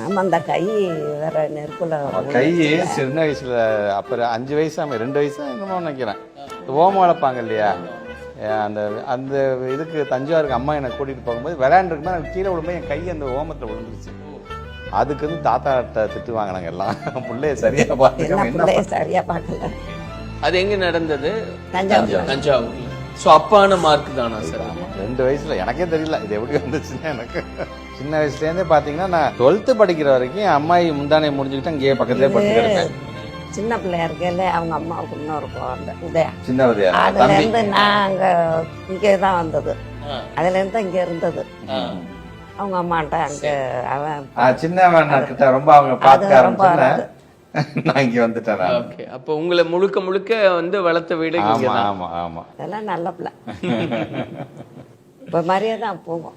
ஆமாம் அந்த கை வேற நெருப்புல கை சின்ன வயசுல அப்புறம் 5 வயசா 2 வயசா என்னமோ நினைக்கிறேன். ஓமம் வளர்ப்பாங்க இல்லையா, அந்த அந்த இதுக்கு தஞ்சாவூருக்கு அம்மா என்னை கூட்டிகிட்டு போகும்போது விளையாண்டுருக்குமா எனக்கு கீழே விழும்போது என் கை அந்த ஓமத்தில் விழுந்துருச்சு. அதுக்கு வந்து தாத்தாட்ட திட்டு வாங்கினாங்க எல்லாம், பிள்ளைய சரியா பார்த்துக்க. சரியா பார்க்கல. அது எங்க நடந்தது? தஞ்சாவூர். தஞ்சாவூர்ல. ஸோ அப்பான மார்க் தானா சார்? 2 வயசுல எனக்கே தெரியல இது எப்படி வந்துச்சுன்னா. எனக்கு சின்ன வயசுலேருந்தே பார்த்தீங்கன்னா நான் 12th படிக்கிற வரைக்கும் அம்மாயி முந்தானையை முடிஞ்சுக்கிட்டு அங்கேயே பக்கத்துலேயே படுத்து கிடப்பேன். சின்ன பிள்ளையா இருக்கல அவங்க அம்மாவுக்கு இன்னொரு குழந்தை உதயா. சின்ன உதயா அதுல இருந்து நான் அங்க இங்கே தான் வந்தது. அதுல இருந்து தான் இங்க இருந்தது. அவங்க அம்மாட்ட அங்க அவன் சின்னவன் கிட்ட ரொம்ப அவங்க பார்க்க ஆரம்பிச்சு நான் இங்க வந்துட்டேன். ஓகே, அப்போ உங்களை முழுக்க முழுக்க வந்து வளர்த்த வீடு. ஆமா ஆமா ஆமா, அதெல்லாம் நல்ல பிள்ளை. இப்ப மாதிரியே தான் போகும்.